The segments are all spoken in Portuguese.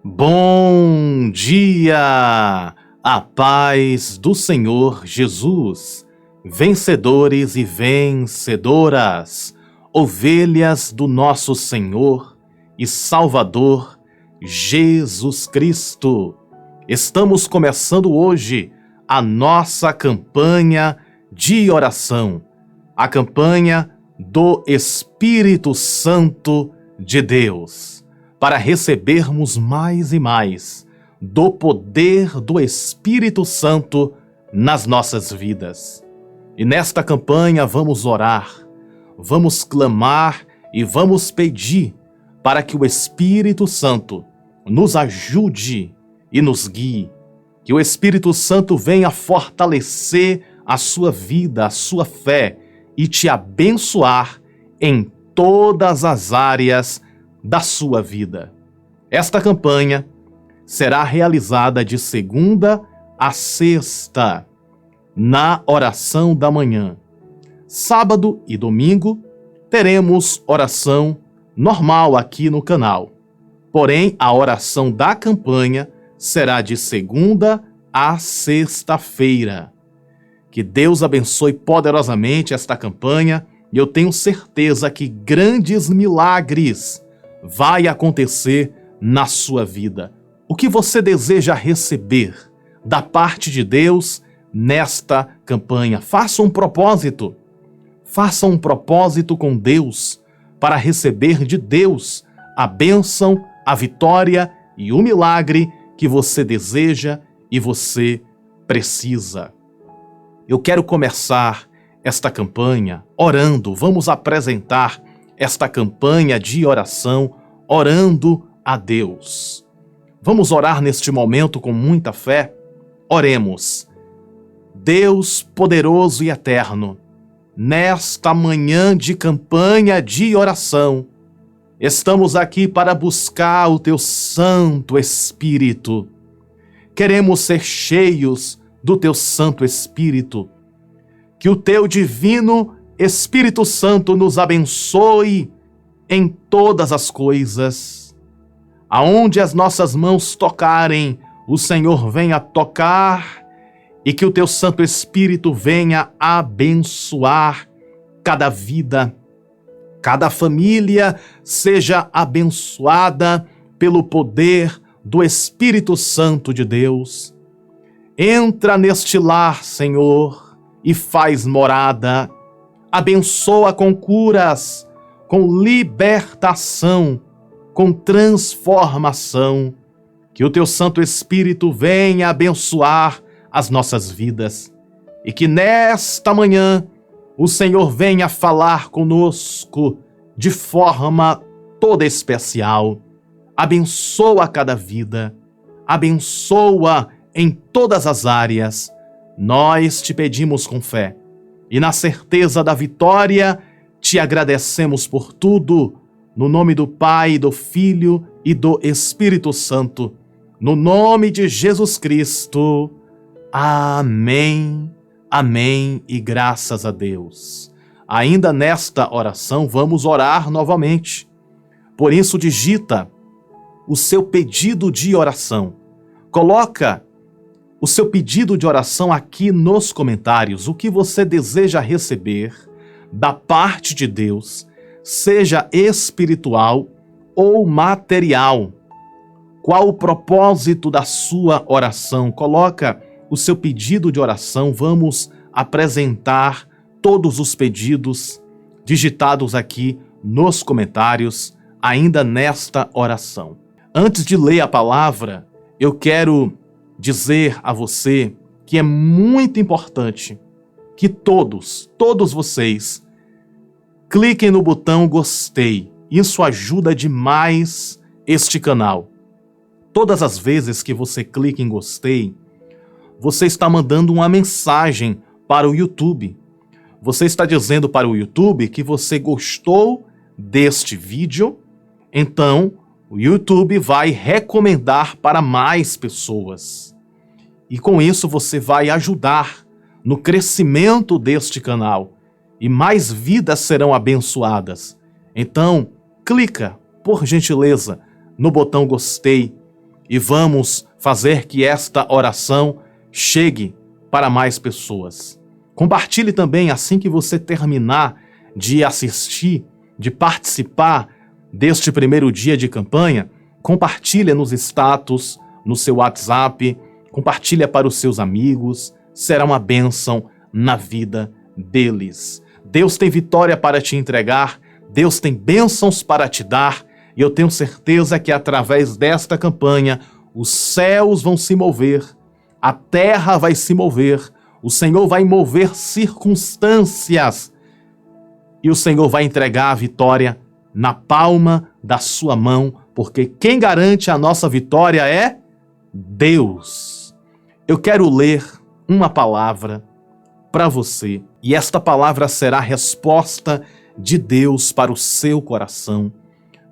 Bom dia! A paz do Senhor Jesus, vencedores e vencedoras, ovelhas do nosso Senhor e Salvador Jesus Cristo. Estamos começando hoje a nossa campanha de oração, a campanha do Espírito Santo de Deus, para recebermos mais e mais do poder do Espírito Santo nas nossas vidas. E nesta campanha vamos orar, vamos clamar e vamos pedir para que o Espírito Santo nos ajude e nos guie, que o Espírito Santo venha fortalecer a sua vida, a sua fé e te abençoar em todas as áreas da sua vida. Esta campanha será realizada de segunda a sexta, na oração da manhã. Sábado e domingo teremos oração normal aqui no canal. Porém, a oração da campanha será de segunda a sexta-feira. Que Deus abençoe poderosamente esta campanha e eu tenho certeza que grandes milagres vai acontecer na sua vida. O que você deseja receber da parte de Deus nesta campanha? Faça um propósito. Faça um propósito com Deus para receber de Deus a bênção, a vitória e o milagre que você deseja e você precisa. Eu quero começar esta campanha orando. Vamos apresentar esta campanha de oração, orando a Deus. Vamos orar neste momento com muita fé? Oremos. Deus poderoso e eterno, nesta manhã de campanha de oração, estamos aqui para buscar o Teu Santo Espírito. Queremos ser cheios do Teu Santo Espírito. Que o Teu divino Espírito Santo nos abençoe em todas as coisas. Aonde as nossas mãos tocarem, o Senhor venha tocar e que o Teu Santo Espírito venha abençoar cada vida, cada família seja abençoada pelo poder do Espírito Santo de Deus. Entra neste lar, Senhor, e faz morada. Abençoa com curas, com libertação, com transformação. Que o Teu Santo Espírito venha abençoar as nossas vidas. E que nesta manhã o Senhor venha falar conosco de forma toda especial. Abençoa cada vida. Abençoa em todas as áreas. Nós te pedimos com fé. E na certeza da vitória, te agradecemos por tudo, no nome do Pai, do Filho e do Espírito Santo, no nome de Jesus Cristo. Amém, amém e graças a Deus. Ainda nesta oração, vamos orar novamente. Por isso, digita o seu pedido de oração. Coloca o seu pedido de oração aqui nos comentários, o que você deseja receber da parte de Deus, seja espiritual ou material. Qual o propósito da sua oração? Coloca o seu pedido de oração, vamos apresentar todos os pedidos digitados aqui nos comentários, ainda nesta oração. Antes de ler a palavra, eu quero dizer a você que é muito importante que todos vocês cliquem no botão gostei. Isso ajuda demais este canal. Todas as vezes que você clica em gostei, você está mandando uma mensagem para o YouTube. Você está dizendo para o YouTube que você gostou deste vídeo, então o YouTube vai recomendar para mais pessoas. E com isso você vai ajudar no crescimento deste canal e mais vidas serão abençoadas. Então, clica, por gentileza, no botão gostei e vamos fazer que esta oração chegue para mais pessoas. Compartilhe também assim que você terminar de assistir, de participar deste primeiro dia de campanha, compartilhe nos status, no seu WhatsApp, compartilhe para os seus amigos, será uma bênção na vida deles. Deus tem vitória para te entregar, Deus tem bênçãos para te dar, e eu tenho certeza que através desta campanha os céus vão se mover, a terra vai se mover, o Senhor vai mover circunstâncias e o Senhor vai entregar a vitória na palma da sua mão, porque quem garante a nossa vitória é Deus. Eu quero ler uma palavra para você e esta palavra será a resposta de Deus para o seu coração.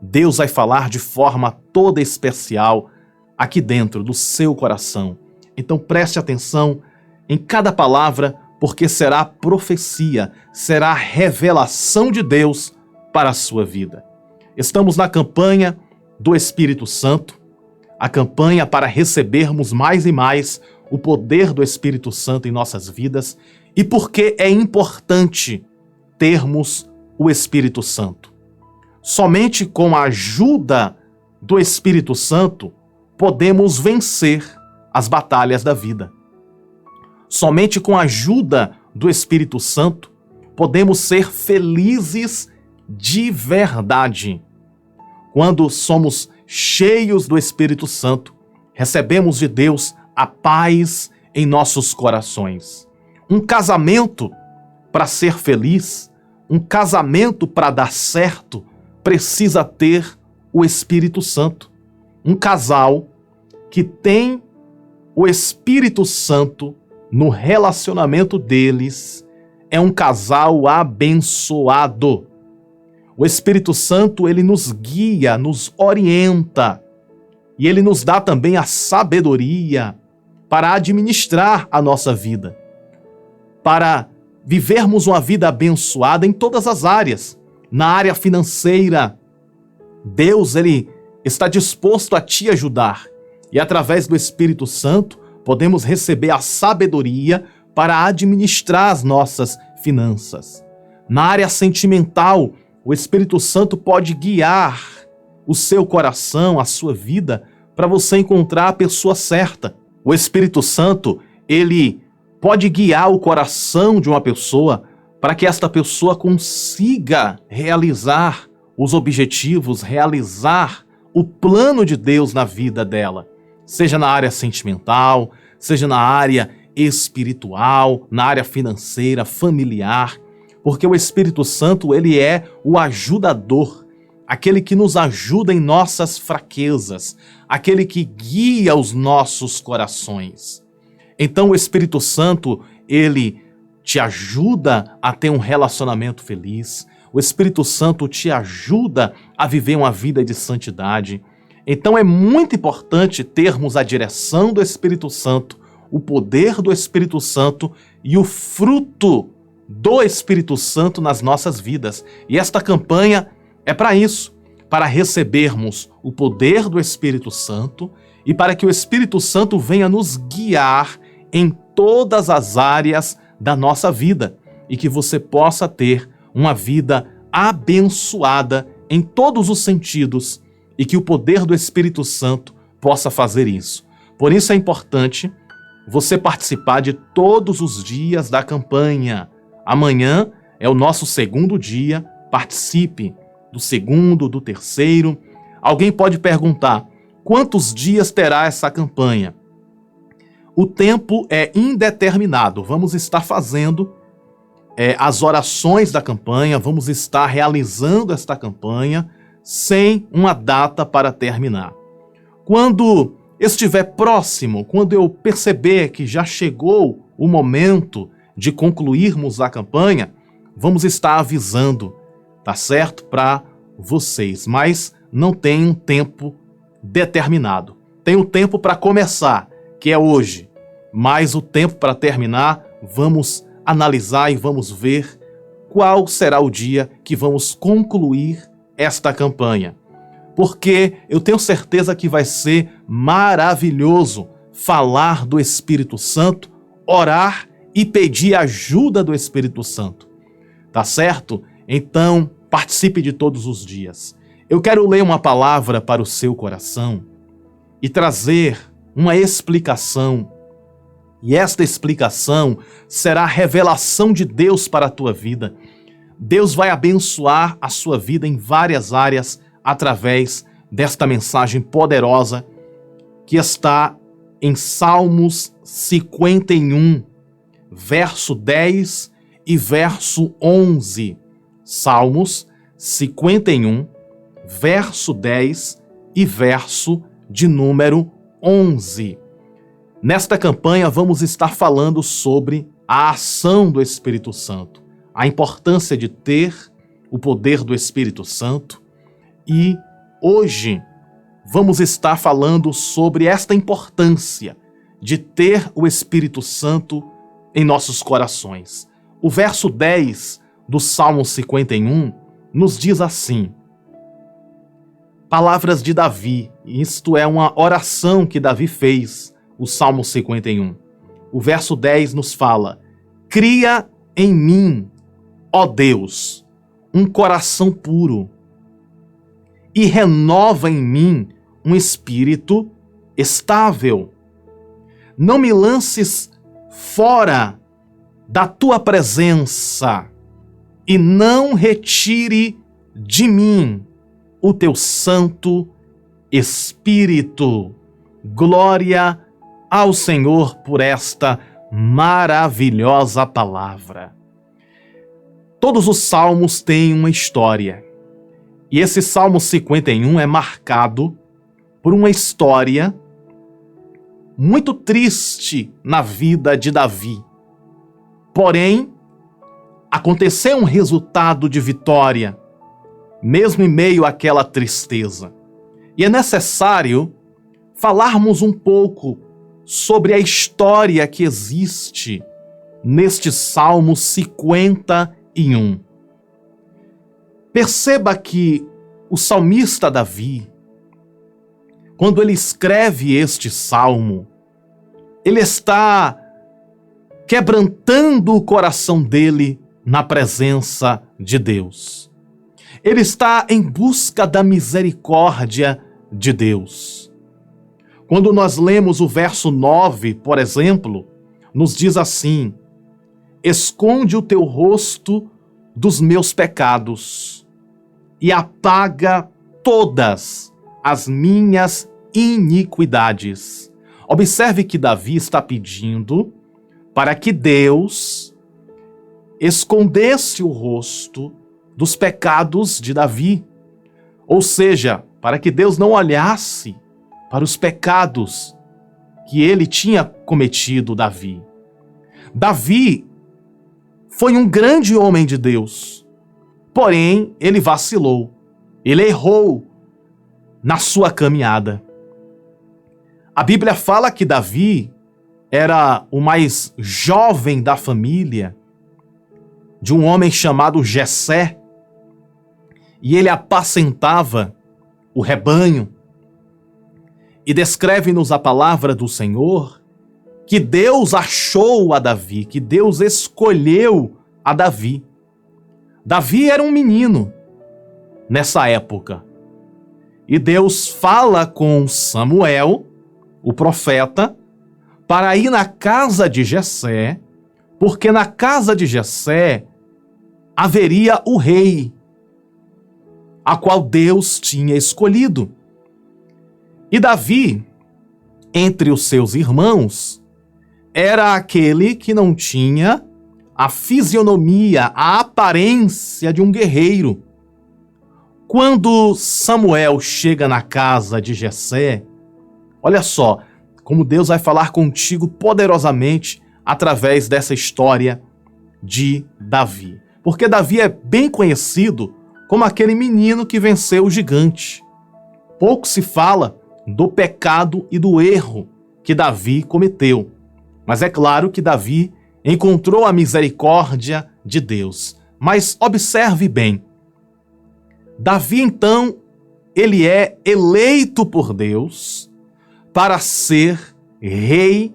Deus vai falar de forma toda especial aqui dentro do seu coração. Então preste atenção em cada palavra, porque será profecia, será revelação de Deus para a sua vida. Estamos na campanha do Espírito Santo, a campanha para recebermos mais e mais o poder do Espírito Santo em nossas vidas e porque é importante termos o Espírito Santo. Somente com a ajuda do Espírito Santo podemos vencer as batalhas da vida. Somente com a ajuda do Espírito Santo podemos ser felizes de verdade. Quando somos cheios do Espírito Santo, recebemos de Deus a paz em nossos corações. Um casamento para ser feliz, um casamento para dar certo, precisa ter o Espírito Santo. Um casal que tem o Espírito Santo no relacionamento deles é um casal abençoado. O Espírito Santo, ele nos guia, nos orienta e ele nos dá também a sabedoria para administrar a nossa vida, para vivermos uma vida abençoada em todas as áreas. Na área financeira, Deus, ele está disposto a te ajudar e através do Espírito Santo podemos receber a sabedoria para administrar as nossas finanças. Na área sentimental, o Espírito Santo pode guiar o seu coração, a sua vida, para você encontrar a pessoa certa. O Espírito Santo, ele pode guiar o coração de uma pessoa para que esta pessoa consiga realizar os objetivos, realizar o plano de Deus na vida dela. Seja na área sentimental, seja na área espiritual, na área financeira, familiar, porque o Espírito Santo, ele é o ajudador, aquele que nos ajuda em nossas fraquezas, aquele que guia os nossos corações. Então o Espírito Santo, ele te ajuda a ter um relacionamento feliz, o Espírito Santo te ajuda a viver uma vida de santidade. Então é muito importante termos a direção do Espírito Santo, o poder do Espírito Santo e o fruto do Espírito Santo nas nossas vidas. E esta campanha é para isso, para recebermos o poder do Espírito Santo e para que o Espírito Santo venha nos guiar em todas as áreas da nossa vida e que você possa ter uma vida abençoada em todos os sentidos e que o poder do Espírito Santo possa fazer isso. Por isso é importante você participar de todos os dias da campanha. Amanhã é o nosso segundo dia, participe do segundo, do terceiro. Alguém pode perguntar, quantos dias terá essa campanha? O tempo é indeterminado, vamos estar fazendo as orações da campanha, vamos estar realizando esta campanha sem uma data para terminar. Quando estiver próximo, quando eu perceber que já chegou o momento de concluirmos a campanha, vamos estar avisando, tá certo? Para vocês, mas não tem um tempo determinado. Tem um tempo para começar, que é hoje, mas o tempo para terminar, vamos analisar e vamos ver qual será o dia que vamos concluir esta campanha. porque eu tenho certeza que vai ser maravilhoso falar do Espírito Santo, orar e pedir a ajuda do Espírito Santo. Tá certo? Então, participe de todos os dias. Eu quero ler uma palavra para o seu coração e trazer uma explicação. E esta explicação será a revelação de Deus para a tua vida. Deus vai abençoar a sua vida em várias áreas através desta mensagem poderosa que está em Salmos 51, verso 10 e verso 11. Salmos 51, verso 10 e verso de número 11. Nesta campanha vamos estar falando sobre a ação do Espírito Santo, a importância de ter o poder do Espírito Santo, e hoje vamos estar falando sobre esta importância de ter o Espírito Santo em nossos corações. O verso 10 do Salmo 51 nos diz assim: palavras de Davi, isto é uma oração que Davi fez, o Salmo 51. O verso 10 nos fala: cria em mim, ó Deus, um coração puro, e renova em mim um espírito estável. Não me lances fora da tua presença, e não retire de mim o teu Santo Espírito. Glória ao Senhor por esta maravilhosa palavra. Todos os salmos têm uma história, e esse Salmo 51 é marcado por uma história muito triste na vida de Davi. Porém, aconteceu um resultado de vitória, mesmo em meio àquela tristeza. E é necessário falarmos um pouco sobre a história que existe neste Salmo 51. Perceba que o salmista Davi, quando ele escreve este salmo, ele está quebrantando o coração dele na presença de Deus. Ele está em busca da misericórdia de Deus. Quando nós lemos o verso 9, por exemplo, nos diz assim: esconde o teu rosto dos meus pecados e apaga todas as minhas iniquidades. Observe que Davi está pedindo para que Deus escondesse o rosto dos pecados de Davi. Ou seja, para que Deus não olhasse para os pecados que ele tinha cometido, Davi. Davi foi um grande homem de Deus, porém ele vacilou, ele errou na sua caminhada. A Bíblia fala que Davi era o mais jovem da família de um homem chamado Jessé, e ele apacentava o rebanho. E descreve-nos a palavra do Senhor que Deus achou a Davi, que Deus escolheu a Davi. Davi era um menino nessa época. E Deus fala com Samuel, o profeta, para ir na casa de Jessé, porque na casa de Jessé haveria o rei, a qual Deus tinha escolhido. E Davi, entre os seus irmãos, era aquele que não tinha a fisionomia, a aparência de um guerreiro. Quando Samuel chega na casa de Jessé, olha só como Deus vai falar contigo poderosamente através dessa história de Davi. Porque Davi é bem conhecido como aquele menino que venceu o gigante. Pouco se fala do pecado e do erro que Davi cometeu. Mas é claro que Davi encontrou a misericórdia de Deus. Mas observe bem. Davi, então, ele é eleito por Deus para ser rei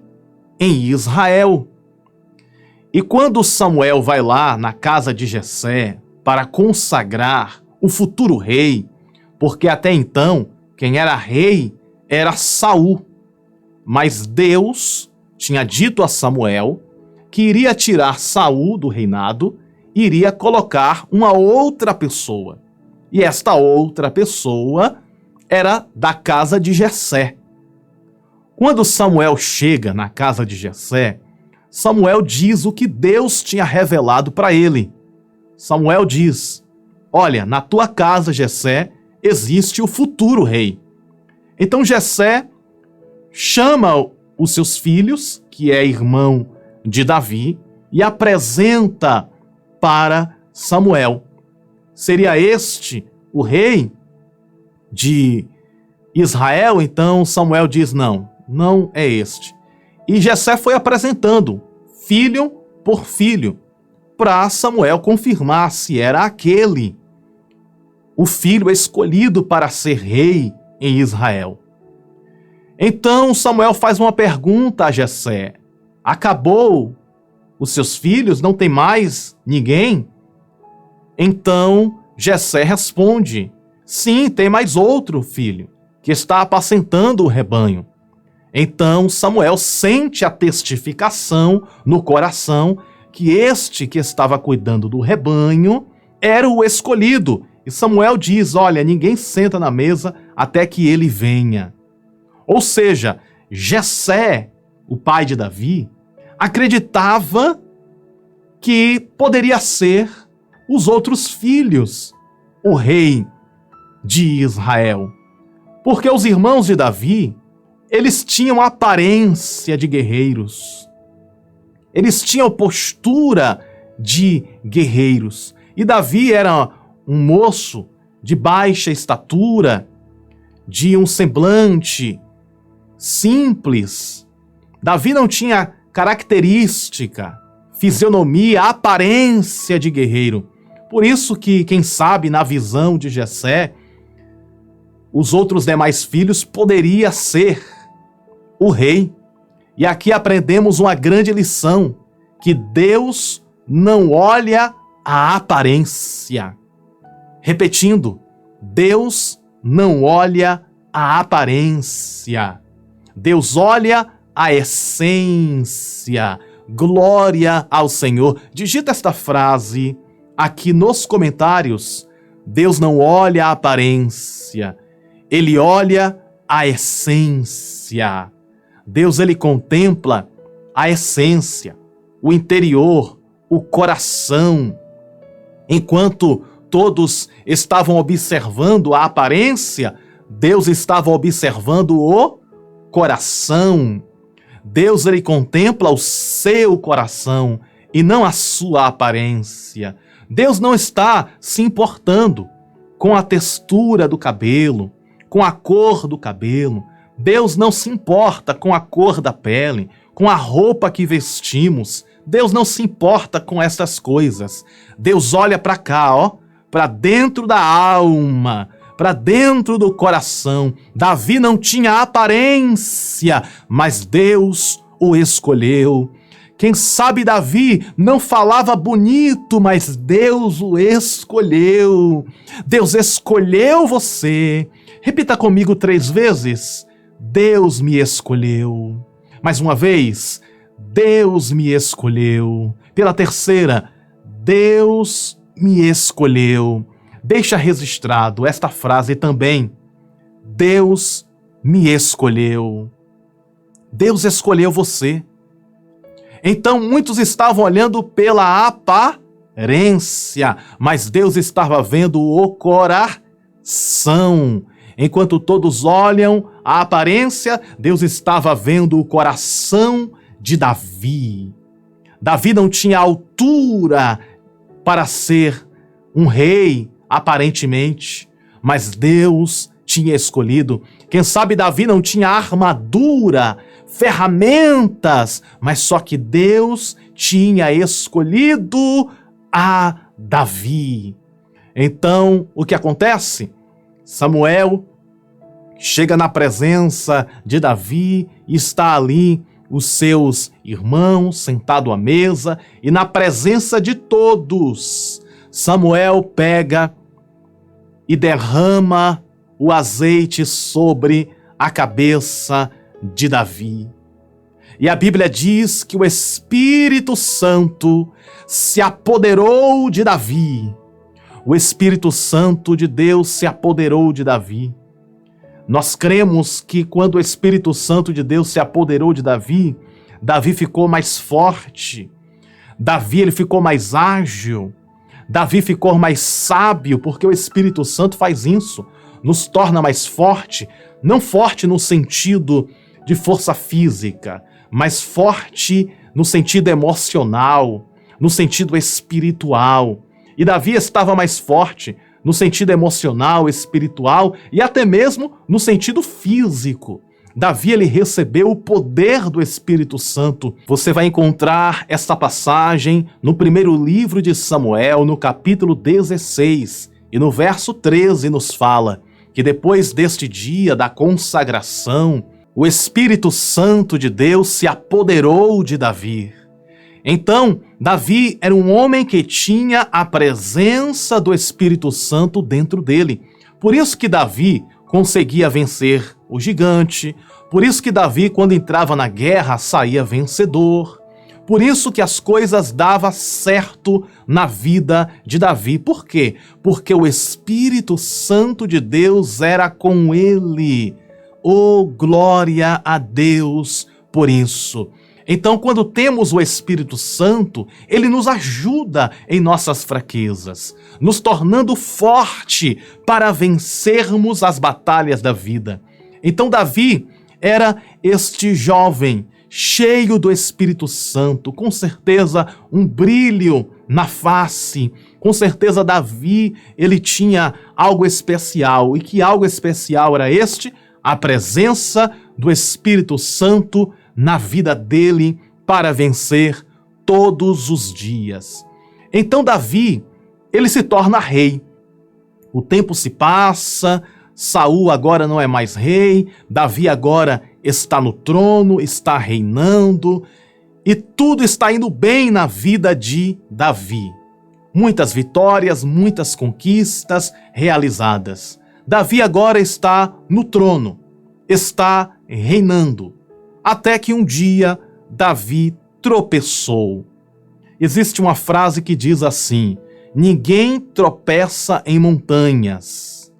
em Israel. E quando Samuel vai lá na casa de Jessé para consagrar o futuro rei, porque até então quem era rei era Saul, mas Deus tinha dito a Samuel que iria tirar Saul do reinado e iria colocar uma outra pessoa. E esta outra pessoa era da casa de Jessé. Quando Samuel chega na casa de Jessé, Samuel diz o que Deus tinha revelado para ele. Samuel diz: olha, na tua casa, Jessé, existe o futuro rei. Então Jessé chama os seus filhos, que é irmão de Davi, e apresenta para Samuel. Seria este o rei de Israel? Então Samuel diz: não, não é este. E Jessé foi apresentando, filho por filho, para Samuel confirmar se era aquele o filho escolhido para ser rei em Israel. Então Samuel faz uma pergunta a Jessé: acabou os seus filhos? Não tem mais ninguém? Então Jessé responde: sim, tem mais outro filho, que está apacentando o rebanho. Então Samuel sente a testificação no coração que este que estava cuidando do rebanho era o escolhido. E Samuel diz: olha, ninguém senta na mesa até que ele venha. Ou seja, Jessé, o pai de Davi, acreditava que poderia ser os outros filhos o rei de Israel. Porque os irmãos de Davi, eles tinham aparência de guerreiros. Eles tinham postura de guerreiros. E Davi era um moço de baixa estatura, de um semblante simples. Davi não tinha característica, fisionomia, aparência de guerreiro. Por isso que, quem sabe, na visão de Jessé, os outros demais filhos poderia ser o rei. E aqui aprendemos uma grande lição, que Deus não olha a aparência. Repetindo, Deus não olha a aparência. Deus olha a essência. Glória ao Senhor. Digita esta frase aqui nos comentários. Deus não olha a aparência, Ele olha a essência. Deus, Ele contempla a essência, o interior, o coração. Enquanto todos estavam observando a aparência, Deus estava observando o coração. Deus, Ele contempla o seu coração e não a sua aparência. Deus não está se importando com a textura do cabelo, com a cor do cabelo. Deus não se importa com a cor da pele, com a roupa que vestimos. Deus não se importa com essas coisas. Deus olha para cá, ó, para dentro da alma, para dentro do coração. Davi não tinha aparência, mas Deus o escolheu. Quem sabe Davi não falava bonito, mas Deus o escolheu. Deus escolheu você. Repita comigo 3 vezes. Deus me escolheu. Mais uma vez. Deus me escolheu. Pela terceira. Deus me escolheu. Deixa registrado esta frase também. Deus me escolheu. Deus escolheu você. Então muitos estavam olhando pela aparência, mas Deus estava vendo o coração. Enquanto todos olham a aparência, Deus estava vendo o coração de Davi. Davi não tinha altura para ser um rei, aparentemente, mas Deus tinha escolhido. Quem sabe Davi não tinha armadura, ferramentas, mas só que Deus tinha escolhido a Davi. Então, o que acontece? Samuel chega na presença de Davi e está ali os seus irmãos sentados à mesa, e na presença de todos, Samuel pega e derrama o azeite sobre a cabeça de Davi. E a Bíblia diz que o Espírito Santo se apoderou de Davi. O Espírito Santo de Deus se apoderou de Davi. Nós cremos que quando o Espírito Santo de Deus se apoderou de Davi, Davi ficou mais forte, Davi ele ficou mais ágil, Davi ficou mais sábio, porque o Espírito Santo faz isso, nos torna mais forte, não forte no sentido de força física, mas forte no sentido emocional, no sentido espiritual. E Davi estava mais forte no sentido emocional, espiritual e até mesmo no sentido físico. Davi ele recebeu o poder do Espírito Santo. Você vai encontrar esta passagem no primeiro livro de Samuel, no capítulo 16, e no verso 13 nos fala que depois deste dia da consagração, o Espírito Santo de Deus se apoderou de Davi. Então, Davi era um homem que tinha a presença do Espírito Santo dentro dele. Por isso que Davi conseguia vencer o gigante, por isso que Davi, quando entrava na guerra, saía vencedor. Por isso que as coisas davam certo na vida de Davi. Por quê? Porque o Espírito Santo de Deus era com ele. Oh, glória a Deus por isso! Então, quando temos o Espírito Santo, ele nos ajuda em nossas fraquezas, nos tornando forte para vencermos as batalhas da vida. Então, Davi era este jovem cheio do Espírito Santo, com certeza um brilho na face. Com certeza Davi, ele tinha algo especial. E que algo especial era este? A presença do Espírito Santo na vida dele para vencer todos os dias. Então Davi, ele se torna rei. O tempo se passa, Saul agora não é mais rei, Davi agora está no trono, está reinando, e tudo está indo bem na vida de Davi. Muitas vitórias, muitas conquistas realizadas. Davi agora está no trono, está reinando. Até que um dia Davi tropeçou. Existe uma frase que diz assim: ninguém tropeça em montanhas.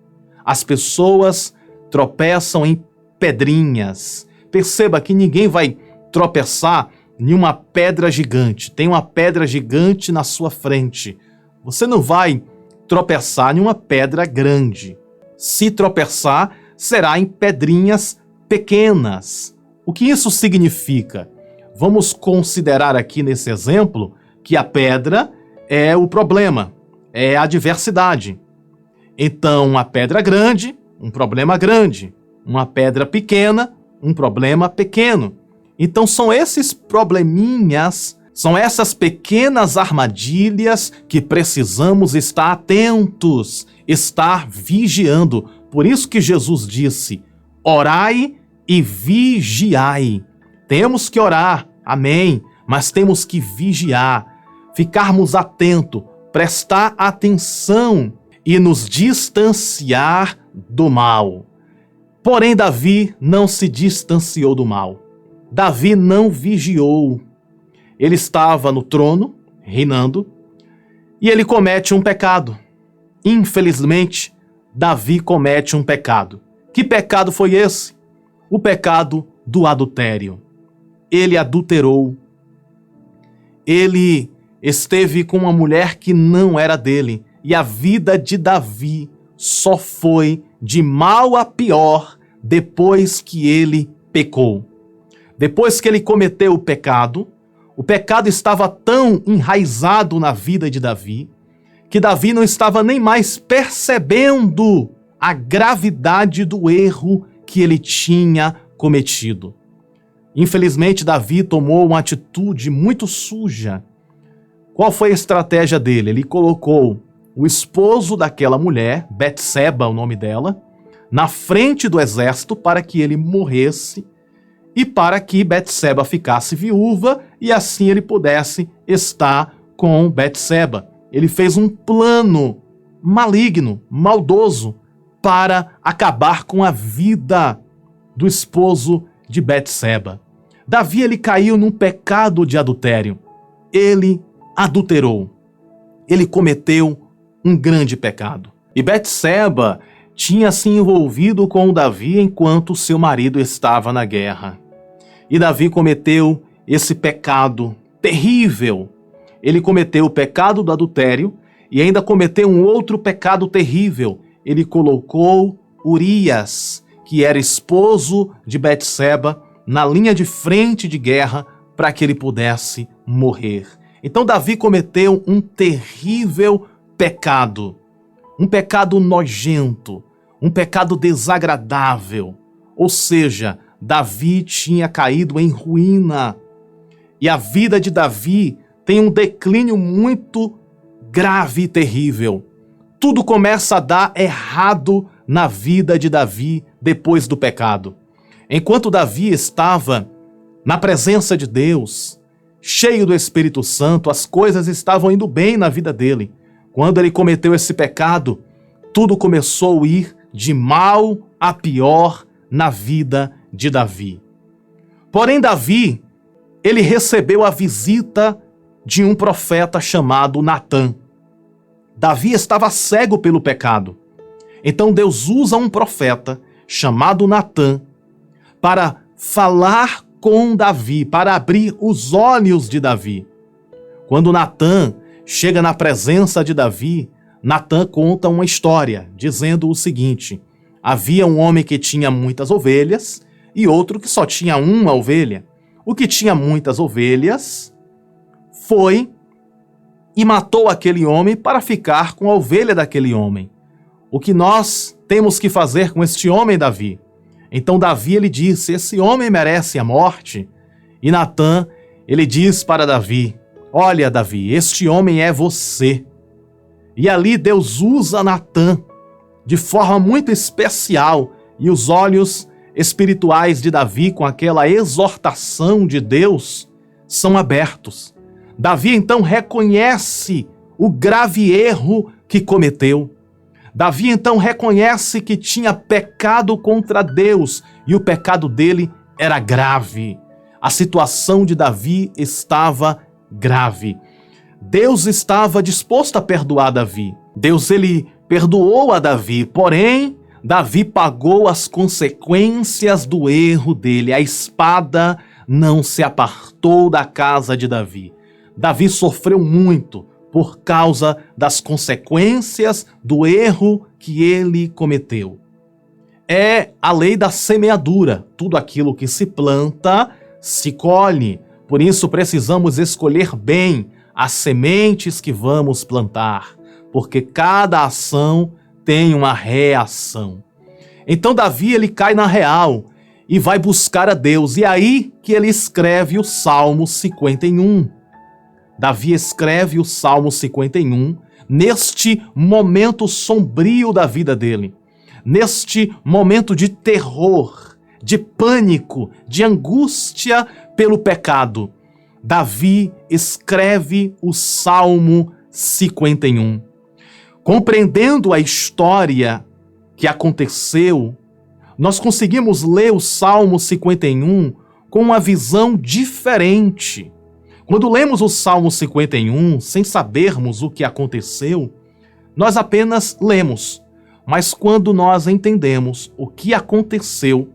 As pessoas tropeçam em pedrinhas. Perceba que ninguém vai tropeçar em uma pedra gigante. Tem uma pedra gigante na sua frente. Você não vai tropeçar em uma pedra grande. Se tropeçar, será em pedrinhas pequenas. O que isso significa? Vamos considerar aqui nesse exemplo que a pedra é o problema, é a adversidade. Então, a pedra grande, um problema grande. Uma pedra pequena, um problema pequeno. Então, são esses probleminhas, são essas pequenas armadilhas que precisamos estar atentos, estar vigiando. Por isso que Jesus disse: orai e vigiai. Temos que orar, amém, mas temos que vigiar, ficarmos atentos, prestar atenção e nos distanciar do mal. Porém, Davi não se distanciou do mal. Davi não vigiou. Ele estava no trono, reinando, e ele comete um pecado. Infelizmente, Davi comete um pecado. Que pecado foi esse? O pecado do adultério. Ele adulterou. Ele esteve com uma mulher que não era dele. E a vida de Davi só foi de mal a pior depois que ele pecou. Depois que ele cometeu o pecado estava tão enraizado na vida de Davi que Davi não estava nem mais percebendo a gravidade do erro que ele tinha cometido. Infelizmente, Davi tomou uma atitude muito suja. Qual foi a estratégia dele? Ele colocou o esposo daquela mulher, Betseba, o nome dela, na frente do exército para que ele morresse e para que Betseba ficasse viúva e assim ele pudesse estar com Betseba. Ele fez um plano maligno, maldoso, para acabar com a vida do esposo de Betseba. Davi, ele caiu num pecado de adultério. Ele adulterou. Ele cometeu um grande pecado. E Betseba tinha se envolvido com Davi enquanto seu marido estava na guerra. E Davi cometeu esse pecado terrível. Ele cometeu o pecado do adultério e ainda cometeu um outro pecado terrível. Ele colocou Urias, que era esposo de Betseba, na linha de frente de guerra para que ele pudesse morrer. Então Davi cometeu um terrível pecado, um pecado nojento, um pecado desagradável. Ou seja, Davi tinha caído em ruína. E a vida de Davi tem um declínio muito grave e terrível. Tudo começa a dar errado na vida de Davi depois do pecado. Enquanto Davi estava na presença de Deus, cheio do Espírito Santo, as coisas estavam indo bem na vida dele. Quando ele cometeu esse pecado, tudo começou a ir de mal a pior na vida de Davi. Porém, Davi, ele recebeu a visita de um profeta chamado Natã. Davi estava cego pelo pecado. Então Deus usa um profeta chamado Natã para falar com Davi, para abrir os olhos de Davi. Quando Natã chega na presença de Davi, Natã conta uma história, dizendo o seguinte: havia um homem que tinha muitas ovelhas e outro que só tinha uma ovelha. O que tinha muitas ovelhas foi e matou aquele homem para ficar com a ovelha daquele homem. O que nós temos que fazer com este homem, Davi? Então Davi, ele disse: esse homem merece a morte. E Natã, ele diz para Davi: olha, Davi, este homem é você. E ali Deus usa Natã de forma muito especial, e os olhos espirituais de Davi, com aquela exortação de Deus, são abertos. Davi então reconhece o grave erro que cometeu. Davi então reconhece que tinha pecado contra Deus e o pecado dele era grave. A situação de Davi estava grave. Deus estava disposto a perdoar Davi. Deus, ele perdoou a Davi, porém, Davi pagou as consequências do erro dele. A espada não se apartou da casa de Davi. Davi sofreu muito por causa das consequências do erro que ele cometeu. É a lei da semeadura. Tudo aquilo que se planta, se colhe. Por isso precisamos escolher bem as sementes que vamos plantar, porque cada ação tem uma reação. Então Davi, ele cai na real e vai buscar a Deus. E é aí que ele escreve o Salmo 51. Davi escreve o Salmo 51 neste momento sombrio da vida dele, neste momento de terror, de pânico, de angústia pelo pecado. Davi escreve o Salmo 51. Compreendendo a história que aconteceu, nós conseguimos ler o Salmo 51 com uma visão diferente. Quando lemos o Salmo 51, sem sabermos o que aconteceu, nós apenas lemos. Mas quando nós entendemos o que aconteceu,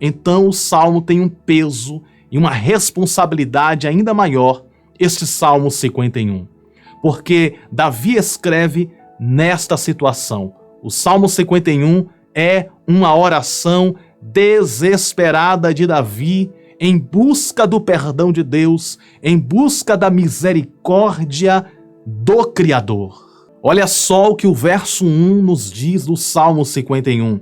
então o Salmo tem um peso e uma responsabilidade ainda maior, este Salmo 51. Porque Davi escreve nesta situação. O Salmo 51 é uma oração desesperada de Davi em busca do perdão de Deus, em busca da misericórdia do Criador. Olha só o que o verso 1 nos diz do Salmo 51.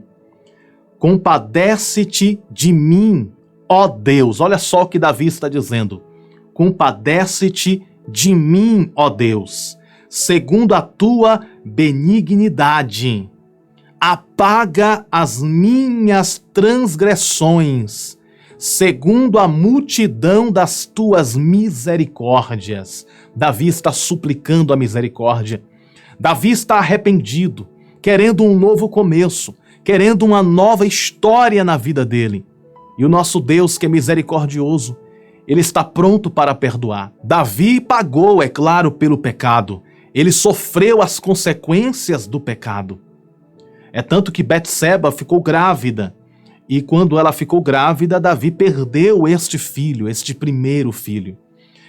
Compadece-te de mim, ó Deus. Olha só o que Davi está dizendo. Compadece-te de mim, ó Deus. segundo a tua benignidade. Apaga as minhas transgressões, segundo a multidão das tuas misericórdias. Davi está suplicando a misericórdia. Davi está arrependido, querendo um novo começo, querendo uma nova história na vida dele. E o nosso Deus, que é misericordioso, ele está pronto para perdoar. Davi pagou, é claro, pelo pecado. Ele sofreu as consequências do pecado. É tanto que Betseba ficou grávida. E quando ela ficou grávida, Davi perdeu este filho, este primeiro filho.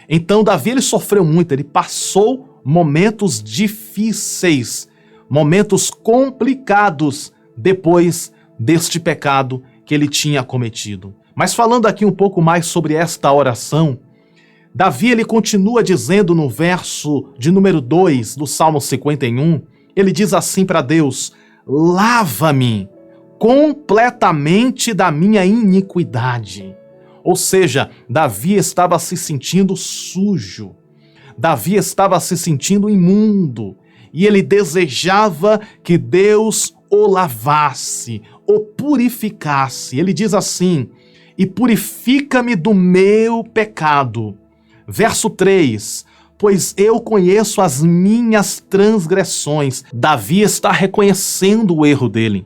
Então Davi ele sofreu muito, ele passou momentos difíceis, momentos complicados depois deste pecado que ele tinha cometido. Mas falando aqui um pouco mais sobre esta oração, Davi ele continua dizendo no verso de número 2 do Salmo 51, ele diz assim para Deus: lava-me completamente da minha iniquidade. Ou seja, Davi estava se sentindo sujo, Davi estava se sentindo imundo, e ele desejava que Deus o lavasse, o purificasse. Ele diz assim: e purifica-me do meu pecado. Verso 3, pois eu conheço as minhas transgressões. Davi está reconhecendo o erro dele.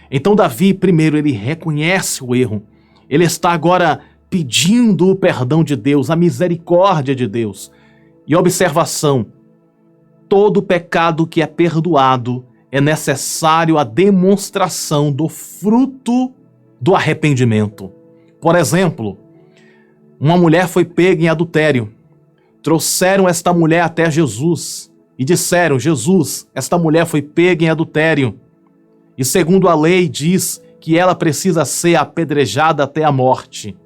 Então Davi, primeiro, ele reconhece o erro. Ele está agora pedindo o perdão de Deus, a misericórdia de Deus. E observação, todo pecado que é perdoado é necessário a demonstração do fruto do arrependimento. Por exemplo, uma mulher foi pega em adultério. Trouxeram esta mulher até Jesus e disseram: Jesus, esta mulher foi pega em adultério. E segundo a lei diz que ela precisa ser apedrejada até a morte.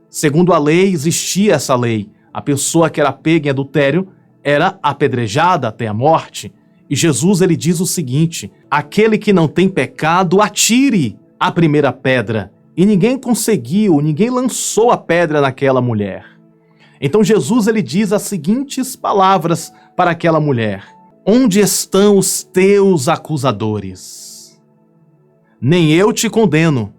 Segundo a lei, existia essa lei. A pessoa que era pega em adultério era apedrejada até a morte. E Jesus ele diz o seguinte: aquele que não tem pecado, atire a primeira pedra. E ninguém conseguiu, ninguém lançou a pedra naquela mulher. Então Jesus ele diz as seguintes palavras para aquela mulher: onde estão os teus acusadores? Nem eu te condeno.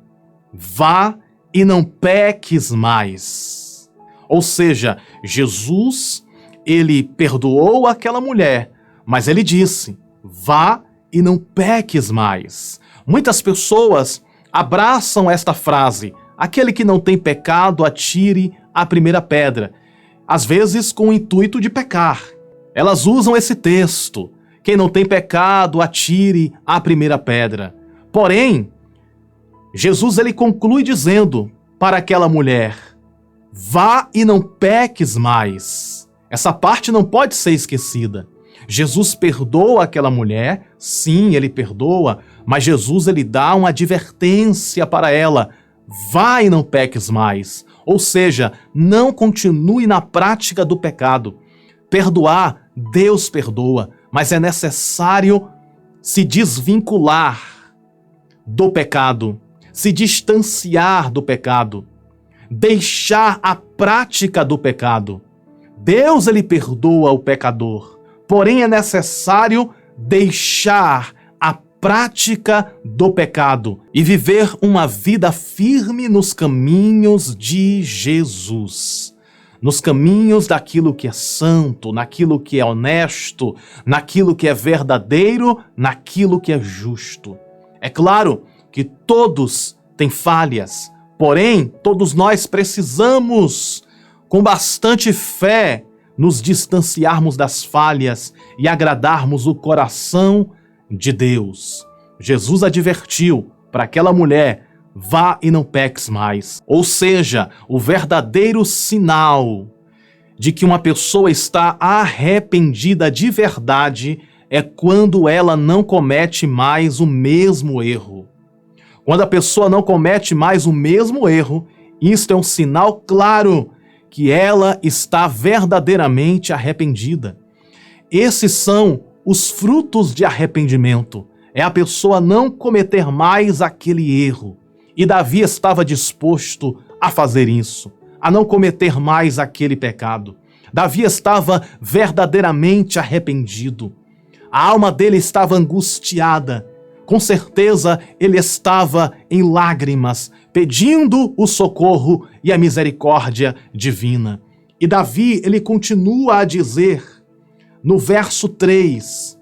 Vá e não peques mais. Ou seja, Jesus, ele perdoou aquela mulher, mas ele disse: vá e não peques mais. Muitas pessoas abraçam esta frase: aquele que não tem pecado, atire a primeira pedra. Às vezes com o intuito de pecar. Elas usam esse texto: quem não tem pecado, atire a primeira pedra. Porém, Jesus ele conclui dizendo para aquela mulher: vá e não peques mais. Essa parte não pode ser esquecida. Jesus perdoa aquela mulher, sim, ele perdoa, mas Jesus ele dá uma advertência para ela: vá e não peques mais. Ou seja, não continue na prática do pecado. Perdoar, Deus perdoa, mas é necessário se desvincular do pecado, se distanciar do pecado, deixar a prática do pecado. Deus ele perdoa o pecador, porém é necessário deixar a prática do pecado e viver uma vida firme nos caminhos de Jesus, nos caminhos daquilo que é santo, naquilo que é honesto, naquilo que é verdadeiro, naquilo que é justo. É claro que todos têm falhas, porém todos nós precisamos, com bastante fé, nos distanciarmos das falhas e agradarmos o coração de Deus. Jesus advertiu para aquela mulher: vá e não peques mais. Ou seja, o verdadeiro sinal de que uma pessoa está arrependida de verdade é quando ela não comete mais o mesmo erro. Quando a pessoa não comete mais o mesmo erro, isto é um sinal claro que ela está verdadeiramente arrependida. Esses são os frutos de arrependimento. É a pessoa não cometer mais aquele erro. E Davi estava disposto a fazer isso, a não cometer mais aquele pecado. Davi estava verdadeiramente arrependido. A alma dele estava angustiada. Com certeza ele estava em lágrimas, pedindo o socorro e a misericórdia divina. E Davi, ele continua a dizer, no verso 3,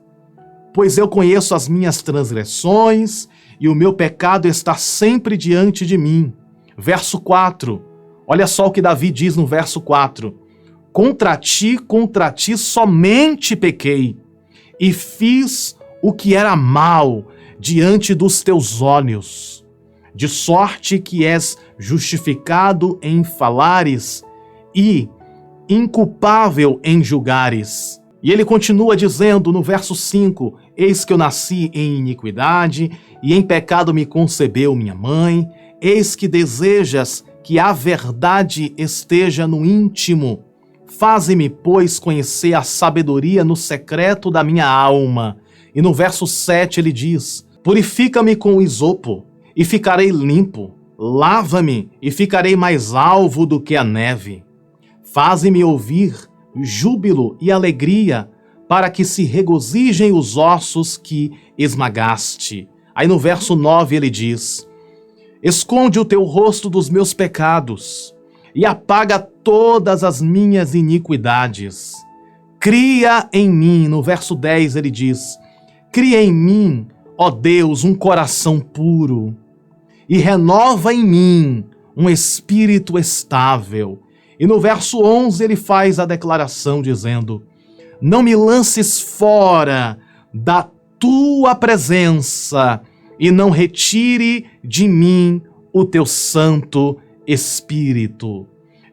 pois eu conheço as minhas transgressões e o meu pecado está sempre diante de mim. Verso 4, olha só o que Davi diz no verso 4. Contra ti somente pequei e fiz o que era mal diante dos teus olhos, de sorte que és justificado em falares e inculpável em julgares. E ele continua dizendo no verso 5, eis que eu nasci em iniquidade e em pecado me concebeu minha mãe, eis que desejas que a verdade esteja no íntimo. Faze-me, pois, conhecer a sabedoria no secreto da minha alma. E no verso 7 ele diz, purifica-me com o isopo e ficarei limpo. Lava-me e ficarei mais alvo do que a neve. Faze-me ouvir júbilo e alegria, para que se regozijem os ossos que esmagaste. Aí no verso 9 ele diz, esconde o teu rosto dos meus pecados e apaga todas as minhas iniquidades. Cria em mim, no verso 10 ele diz, cria em mim, ó Deus, um coração puro e renova em mim um espírito estável. E no verso 11 ele faz a declaração dizendo, não me lances fora da tua presença e não retire de mim o teu Santo Espírito.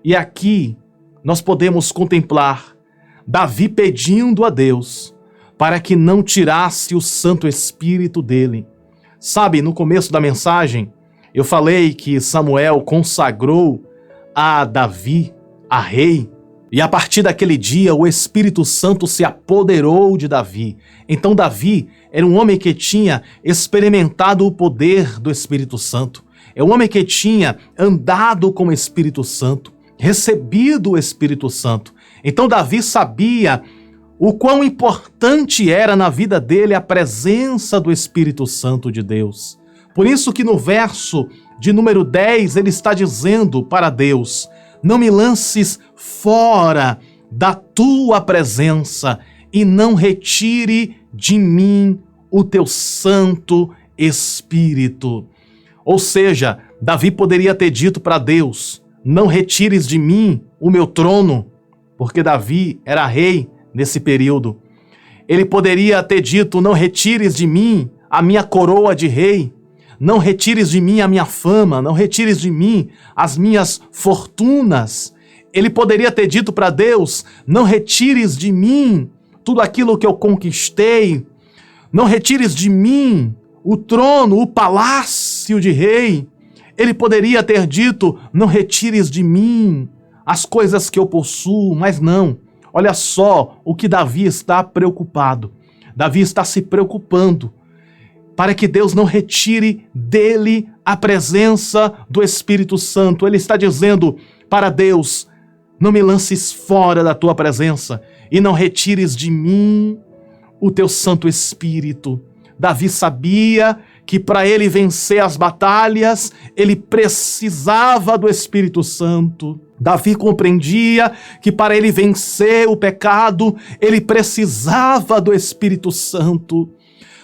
E aqui nós podemos contemplar Davi pedindo a Deus para que não tirasse o Santo Espírito dele. Sabe, no começo da mensagem, eu falei que Samuel consagrou a Davi a rei, e a partir daquele dia o Espírito Santo se apoderou de Davi. Então Davi era um homem que tinha experimentado o poder do Espírito Santo. É um homem que tinha andado com o Espírito Santo, recebido o Espírito Santo. Então Davi sabia o quão importante era na vida dele a presença do Espírito Santo de Deus. Por isso que no verso de número 10 ele está dizendo para Deus, não me lances fora da tua presença e não retire de mim o teu Santo Espírito. Ou seja, Davi poderia ter dito para Deus, não retires de mim o meu trono, porque Davi era rei nesse período. Ele poderia ter dito, não retires de mim a minha coroa de rei, não retires de mim a minha fama, não retires de mim as minhas fortunas. Ele poderia ter dito para Deus, não retires de mim tudo aquilo que eu conquistei, não retires de mim o trono, o palácio de rei. Ele poderia ter dito, não retires de mim as coisas que eu possuo, mas não. Olha só o que Davi está preocupado. Davi está se preocupando para que Deus não retire dele a presença do Espírito Santo. Ele está dizendo para Deus, não me lances fora da tua presença e não retires de mim o teu Santo Espírito. Davi sabia que para ele vencer as batalhas, ele precisava do Espírito Santo. Davi compreendia que para ele vencer o pecado, ele precisava do Espírito Santo.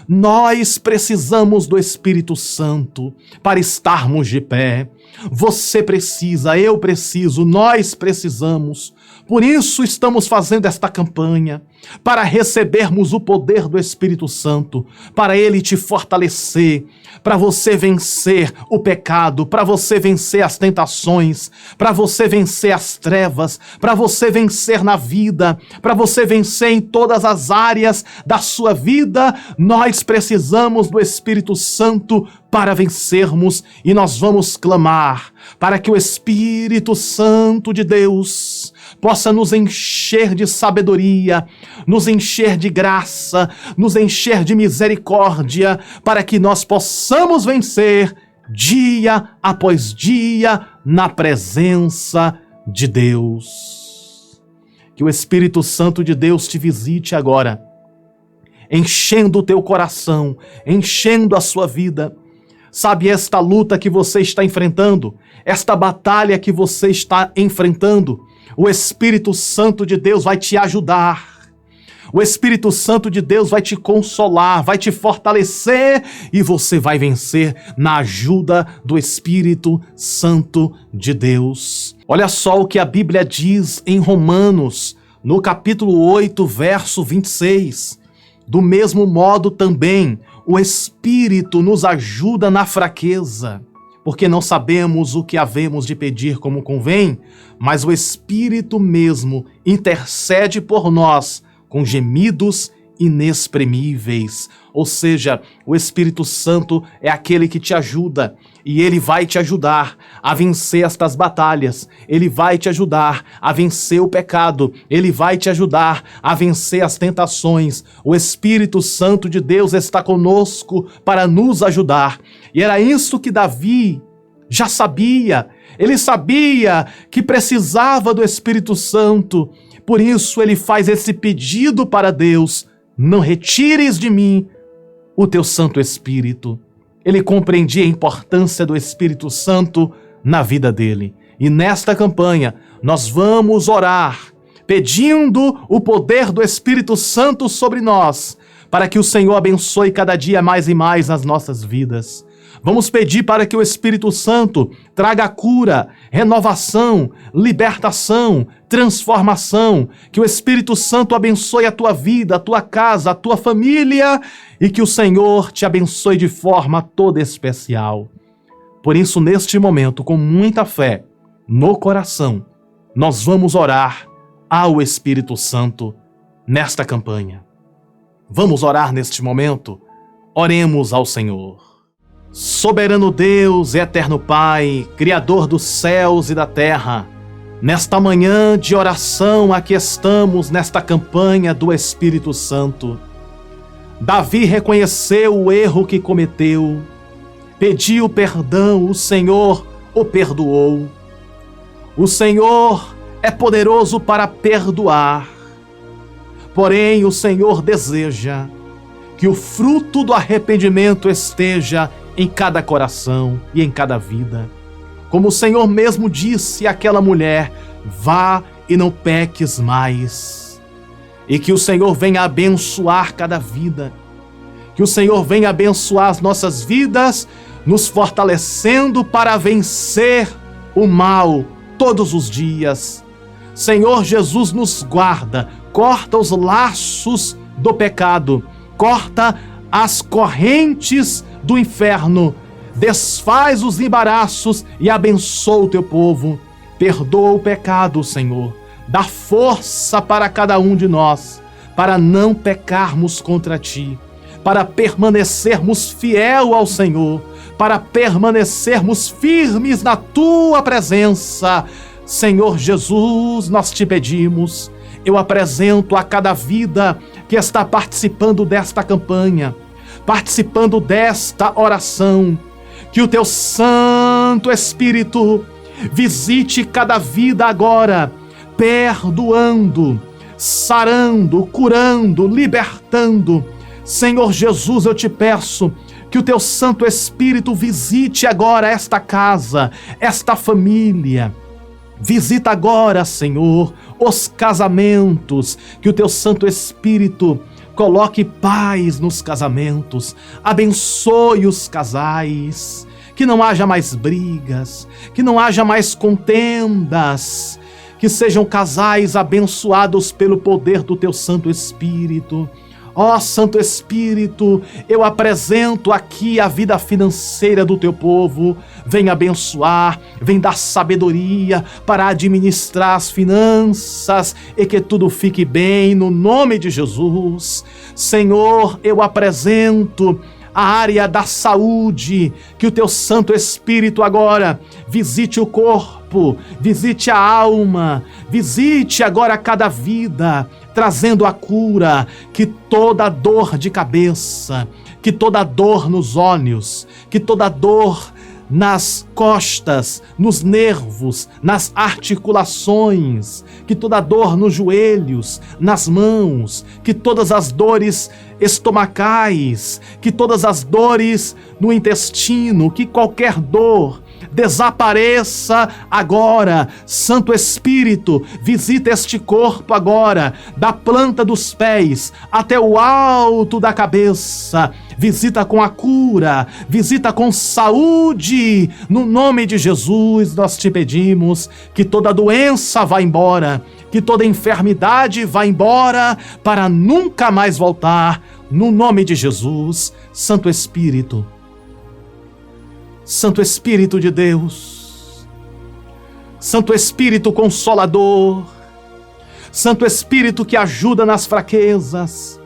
Nós precisamos do Espírito Santo para estarmos de pé. Você precisa, eu preciso, nós precisamos. Por isso estamos fazendo esta campanha, para recebermos o poder do Espírito Santo, para ele te fortalecer, para você vencer o pecado, para você vencer as tentações, para você vencer as trevas, para você vencer na vida, para você vencer em todas as áreas da sua vida. Nós precisamos do Espírito Santo para vencermos, e nós vamos clamar para que o Espírito Santo de Deus possa nos encher de sabedoria, nos encher de graça, nos encher de misericórdia, para que nós possamos vencer dia após dia na presença de Deus. Que Que o Espírito Santo de Deus te visite agora, enchendo o teu coração, enchendo a sua vida. Sabe, esta luta que você está enfrentando, esta batalha que você está enfrentando, o Espírito Santo de Deus vai te ajudar. O Espírito Santo de Deus vai te consolar, vai te fortalecer e você vai vencer na ajuda do Espírito Santo de Deus. Olha só o que a Bíblia diz em Romanos, no capítulo 8, verso 26. Do mesmo modo também, o Espírito nos ajuda na fraqueza, porque não sabemos o que havemos de pedir como convém, mas o Espírito mesmo intercede por nós com gemidos inexprimíveis. Ou seja, o Espírito Santo é aquele que te ajuda e ele vai te ajudar a vencer estas batalhas. Ele vai te ajudar a vencer o pecado. Ele vai te ajudar a vencer as tentações. O Espírito Santo de Deus está conosco para nos ajudar. E era isso que Davi já sabia. Ele sabia que precisava do Espírito Santo. Por isso ele faz esse pedido para Deus: não retires de mim o teu Santo Espírito. Ele compreendia a importância do Espírito Santo na vida dele. E nesta campanha nós vamos orar pedindo o poder do Espírito Santo sobre nós, para que o Senhor abençoe cada dia mais e mais as nossas vidas. Vamos pedir para que o Espírito Santo traga cura, renovação, libertação, transformação. Que o Espírito Santo abençoe a tua vida, a tua casa, a tua família e que o Senhor te abençoe de forma toda especial. Por isso, neste momento, com muita fé no coração, nós vamos orar ao Espírito Santo nesta campanha. Vamos orar neste momento? Oremos ao Senhor. Soberano Deus, eterno Pai, Criador dos céus e da terra, nesta manhã de oração aqui estamos nesta campanha do Espírito Santo. Davi reconheceu o erro que cometeu, pediu perdão, o Senhor o perdoou. O Senhor é poderoso para perdoar, porém o Senhor deseja que o fruto do arrependimento esteja em cada coração e em cada vida. Como o Senhor mesmo disse àquela mulher: vá e não peques mais. E que o Senhor venha abençoar cada vida. Que o Senhor venha abençoar as nossas vidas, nos fortalecendo para vencer o mal todos os dias. Senhor Jesus, nos guarda, corta os laços do pecado, corta as correntes do inferno, desfaz os embaraços e abençoa o teu povo. Perdoa o pecado, Senhor. Dá força para cada um de nós, para não pecarmos contra ti, para permanecermos fiel ao Senhor, para permanecermos firmes na tua presença. Senhor Jesus, nós te pedimos, eu apresento a cada vida que está participando desta campanha, participando desta oração, que o teu Santo Espírito visite cada vida agora, perdoando, sarando, curando, libertando. Senhor Jesus, eu te peço que o teu Santo Espírito visite agora esta casa, esta família. Visita agora, Senhor, os casamentos, que o teu Santo Espírito coloque paz nos casamentos, abençoe os casais, que não haja mais brigas, que não haja mais contendas, que sejam casais abençoados pelo poder do teu Santo Espírito. Ó Santo Espírito, eu apresento aqui a vida financeira do teu povo. Vem abençoar, vem dar sabedoria para administrar as finanças e que tudo fique bem no nome de Jesus. Senhor, eu apresento a área da saúde, que o teu Santo Espírito agora visite o corpo, visite a alma, visite agora cada vida, trazendo a cura, que toda dor de cabeça, que toda dor nos olhos, que toda dor nas costas, nos nervos, nas articulações, que toda dor nos joelhos, nas mãos, que todas as dores estomacais, que todas as dores no intestino, que qualquer dor desapareça agora. Santo Espírito, visita este corpo agora, da planta dos pés até o alto da cabeça. Visita com a cura, visita com saúde. No nome de Jesus, nós te pedimos que toda doença vá embora, que toda enfermidade vá embora para nunca mais voltar. No nome de Jesus, Santo Espírito, Santo Espírito de Deus, Santo Espírito Consolador, Santo Espírito que ajuda nas fraquezas,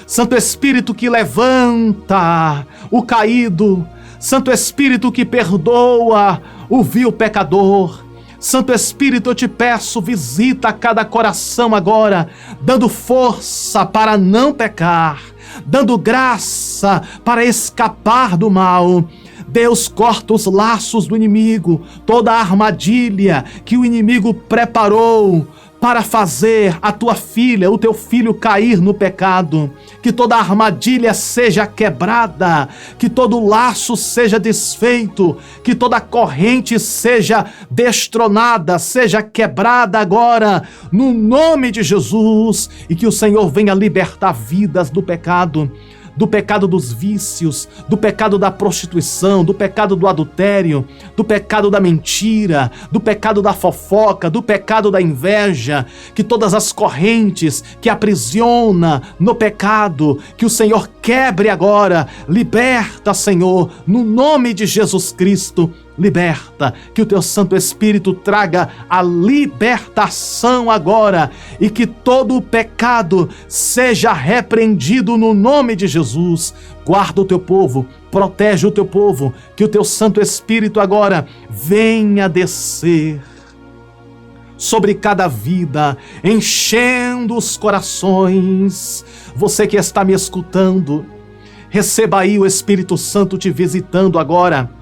Santo Espírito que levanta o caído, Santo Espírito que perdoa o vil pecador. Santo Espírito, eu te peço, visita cada coração agora, dando força para não pecar, dando graça para escapar do mal. Deus, corta os laços do inimigo, toda a armadilha que o inimigo preparou para fazer a tua filha, o teu filho cair no pecado. Que toda armadilha seja quebrada, que todo laço seja desfeito, que toda corrente seja destronada, seja quebrada agora, no nome de Jesus, e que o Senhor venha libertar vidas do pecado dos vícios, do pecado da prostituição, do pecado do adultério, do pecado da mentira, do pecado da fofoca, do pecado da inveja, que todas as correntes que aprisiona no pecado, que o Senhor quebre agora. Liberta, Senhor, no nome de Jesus Cristo. Liberta, que o teu Santo Espírito traga a libertação agora, e que todo o pecado seja repreendido no nome de Jesus. Guarda o teu povo, protege o teu povo, que o teu Santo Espírito agora venha descer sobre cada vida, enchendo os corações. Você que está me escutando, receba aí o Espírito Santo te visitando agora.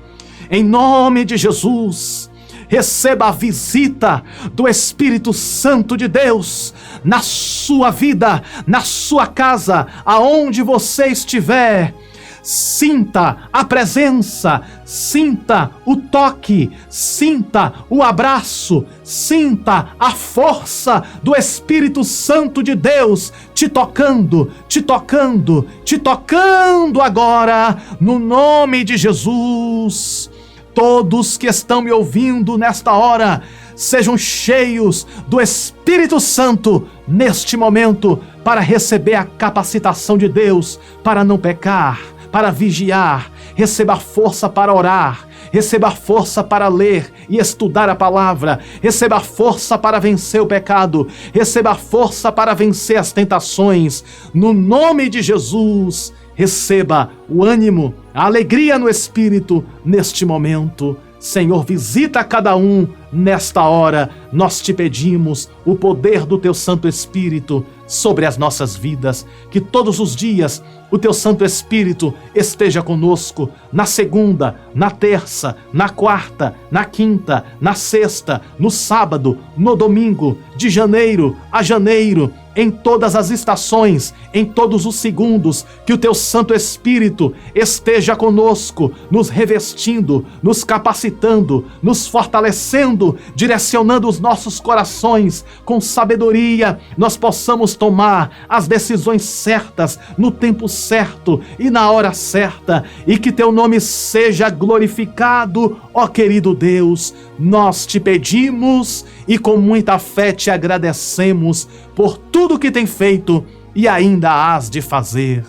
Em nome de Jesus, receba a visita do Espírito Santo de Deus na sua vida, na sua casa, aonde você estiver. Sinta a presença, sinta o toque, sinta o abraço, sinta a força do Espírito Santo de Deus te tocando, te tocando, te tocando agora, no nome de Jesus. Todos que estão me ouvindo nesta hora, sejam cheios do Espírito Santo neste momento, para receber a capacitação de Deus para não pecar, para vigiar. Receba força para orar, receba força para ler e estudar a palavra, receba força para vencer o pecado, receba força para vencer as tentações. No nome de Jesus, receba o ânimo, a alegria no Espírito neste momento. Senhor, visita cada um nesta hora. Nós te pedimos o poder do teu Santo Espírito sobre as nossas vidas, que todos os dias o teu Santo Espírito esteja conosco, na segunda, na terça, na quarta, na quinta, na sexta, no sábado, no domingo, de janeiro a janeiro, em todas as estações, em todos os segundos, que o teu Santo Espírito esteja conosco, nos revestindo, nos capacitando, nos fortalecendo, direcionando os nossos corações com sabedoria, nós possamos tomar as decisões certas, no tempo certo e na hora certa, e que teu nome seja glorificado, ó querido Deus. Nós te pedimos e com muita fé te agradecemos por tudo que tem feito e ainda hás de fazer.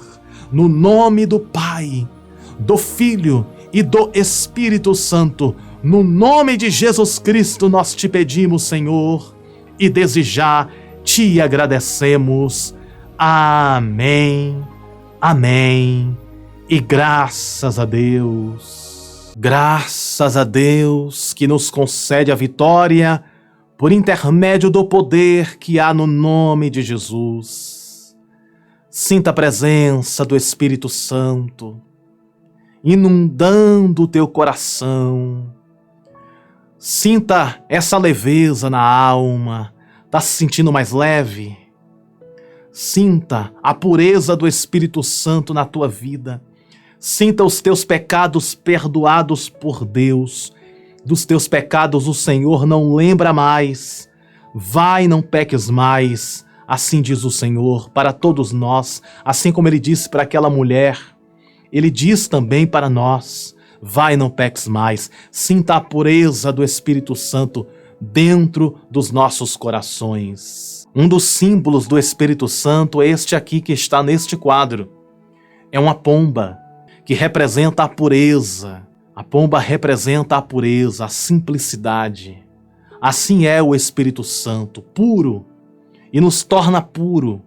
No nome do Pai, do Filho e do Espírito Santo, no nome de Jesus Cristo, nós te pedimos, Senhor, e desde já te agradecemos. Amém, amém, e graças a Deus. Graças a Deus que nos concede a vitória por intermédio do poder que há no nome de Jesus. Sinta a presença do Espírito Santo inundando o teu coração. Sinta essa leveza na alma. Está se sentindo mais leve? Sinta a pureza do Espírito Santo na tua vida. Sinta os teus pecados perdoados por Deus. Dos teus pecados o Senhor não lembra mais. Vai, não peques mais. Assim diz o Senhor para todos nós, assim como Ele disse para aquela mulher. Ele diz também para nós: vai, não peques mais. Sinta a pureza do Espírito Santo dentro dos nossos corações. Um dos símbolos do Espírito Santo é este aqui que está neste quadro. É uma pomba que representa a pureza. A pomba representa a pureza, a simplicidade. Assim é o Espírito Santo, puro, e nos torna puro,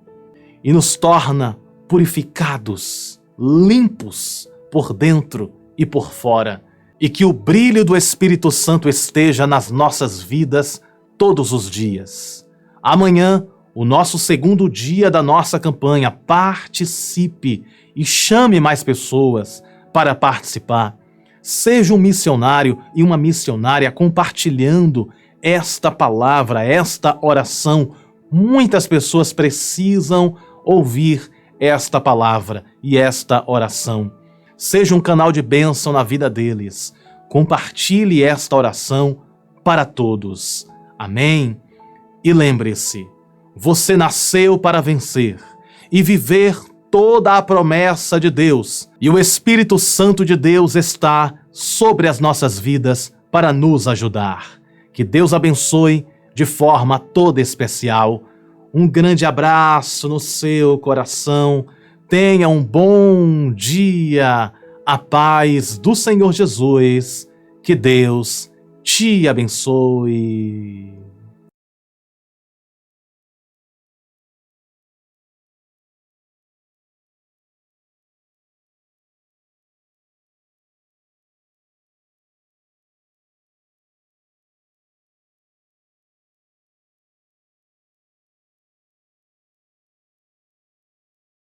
e nos torna purificados, limpos por dentro e por fora. E que o brilho do Espírito Santo esteja nas nossas vidas todos os dias. Amanhã, o nosso segundo dia da nossa campanha. Participe e chame mais pessoas para participar. Seja um missionário e uma missionária compartilhando esta palavra, esta oração. Muitas pessoas precisam ouvir esta palavra e esta oração. Seja um canal de bênção na vida deles. Compartilhe esta oração para todos. Amém? E lembre-se, você nasceu para vencer e viver toda a promessa de Deus. E o Espírito Santo de Deus está sobre as nossas vidas para nos ajudar. Que Deus abençoe de forma toda especial. Um grande abraço no seu coração. Tenha um bom dia. A paz do Senhor Jesus. Que Deus te abençoe.